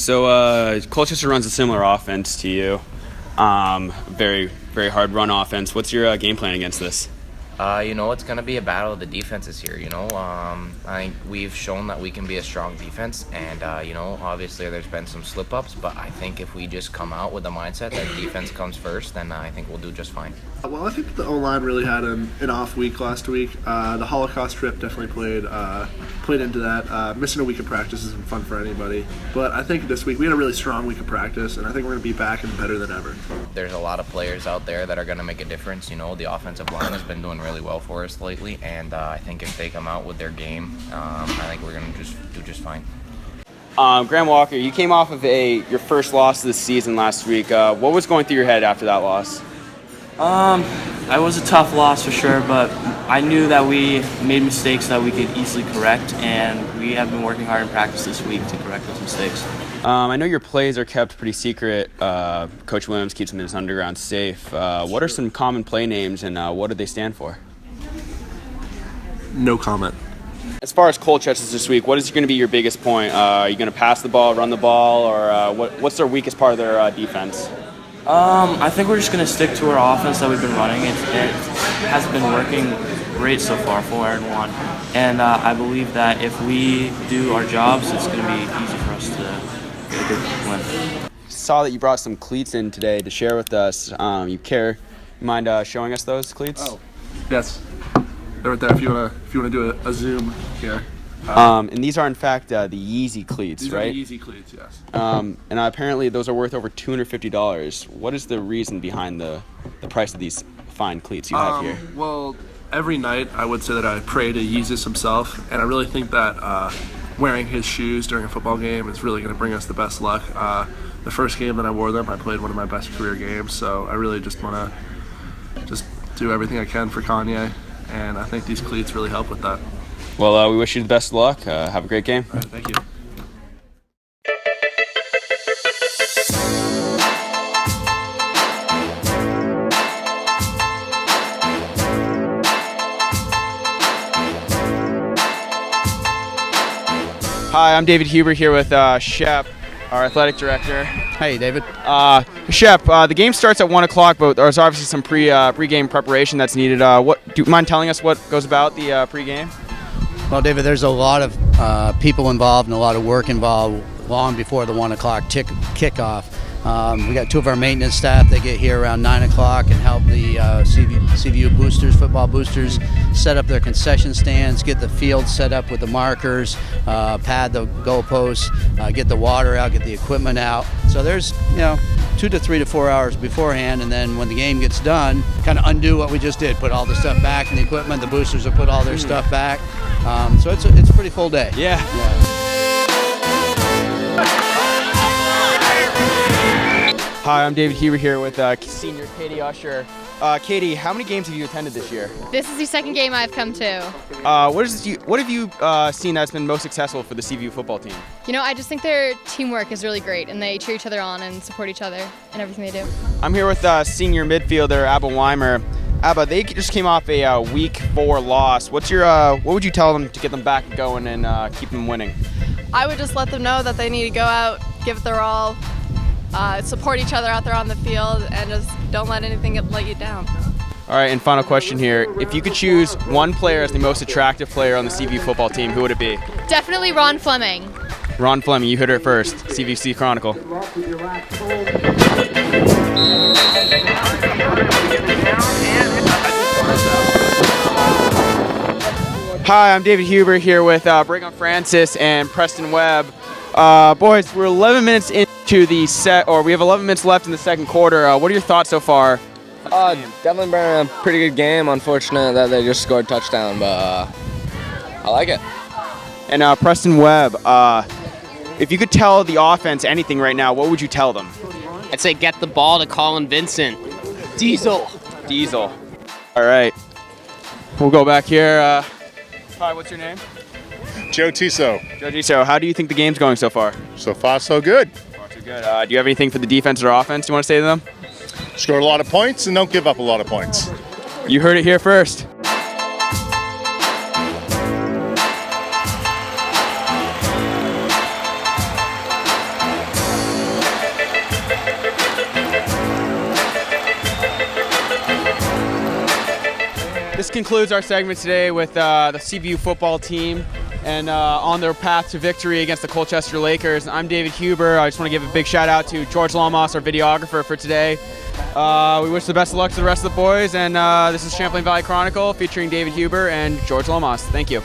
So Colchester runs a similar offense to you. Very, very hard run offense. What's your game plan against this? It's going to be a battle of the defenses here. I think we've shown that we can be a strong defense, and obviously there's been some slip-ups, but I think if we just come out with the mindset that defense comes first, then I think we'll do just fine. Well, I think the O-line really had an off week last week. The Holocaust trip definitely played into that. Missing a week of practice isn't fun for anybody, but I think this week we had a really strong week of practice, and I think we're going to be back and better than ever. There's a lot of players out there that are going to make a difference. The offensive line has been doing really well for us lately, and I think if they come out with their game, I think we're going to do just fine. Graham Walker, you came off of your first loss of the season last week. What was going through your head after that loss? That was a tough loss for sure, but I knew that we made mistakes that we could easily correct, and we have been working hard in practice this week to correct those mistakes. I know your plays are kept pretty secret. Coach Williams keeps them in his underground safe. What are some common play names, and what do they stand for? No comment. As far as Colchester this week, what is going to be your biggest point? Are you going to pass the ball, run the ball, or what's their weakest part of their defense? I think we're just going to stick to our offense that we've been running. It has been working great so far, 4-1. And I believe that if we do our jobs, it's going to be easy for us to get a good win. Saw that you brought some cleats in today to share with us. You mind showing us those cleats? Oh, yes. They're right there if you want to do a zoom here. And these are, in fact, the Yeezy cleats, right? These are the Yeezy cleats, yes. And apparently those are worth over $250. What is the reason behind the price of these fine cleats you have here? Well, every night I would say that I pray to Jesus himself, and I really think that wearing his shoes during a football game is really going to bring us the best luck. The first game that I wore them, I played one of my best career games, so I really just want to do everything I can for Kanye, and I think these cleats really help with that. Well, we wish you the best of luck. Have a great game. All right, thank you. Hi, I'm David Huber here with Shep, our athletic director. Hey, David. Shep, the game starts at 1 o'clock, but there's obviously some pre-game preparation that's needed. Do you mind telling us what goes about the pre-game? Well, David, there's a lot of people involved and a lot of work involved long before the 1 o'clock kickoff. We got two of our maintenance staff. They get here around 9 o'clock and help the CVU boosters, football boosters, set up their concession stands, get the field set up with the markers, pad the goalposts, get the water out, get the equipment out. So there's 2 to 3 to 4 hours beforehand, and then when the game gets done, kind of undo what we just did, put all the stuff back in the equipment. The boosters will put all their stuff back. So it's a pretty full day. Yeah. Hi, I'm David Huber here with senior Katie Usher. Katie, how many games have you attended this year? This is the second game I've come to. What have you seen that's been most successful for the CVU football team? I just think their teamwork is really great, and they cheer each other on and support each other in everything they do. I'm here with senior midfielder Abba Weimer. Abba, they just came off a week 4 loss. What would you tell them to get them back going and keep them winning? I would just let them know that they need to go out, give it their all, support each other out there on the field, and just don't let anything let you down. All right, and final question here. If you could choose one player as the most attractive player on the CVU football team, who would it be? Definitely Ron Fleming. Ron Fleming, you heard it first. CVC Chronicle. Hi, I'm David Huber here with Brigham Francis and Preston Webb. Boys, we're 11 minutes into the set, or we have 11 minutes left in the second quarter. What are your thoughts so far? Definitely been a pretty good game. Unfortunate that they just scored a touchdown, but I like it. And Preston Webb, if you could tell the offense anything right now, what would you tell them? I'd say get the ball to Colin Vincent. Diesel. All right. We'll go back here. Hi, what's your name? Joe Tiso. Joe Tiso, how do you think the game's going so far? So far, so good. So good. Do you have anything for the defense or offense you want to say to them? Score a lot of points and don't give up a lot of points. You heard it here first. concludes our segment today with the CVU football team and on their path to victory against the Colchester Lakers. I'm David Huber. I just want to give a big shout out to George Lomas, our videographer for today. We wish the best of luck to the rest of the boys, and this is Champlain Valley Chronicle featuring David Huber and George Lomas. Thank you.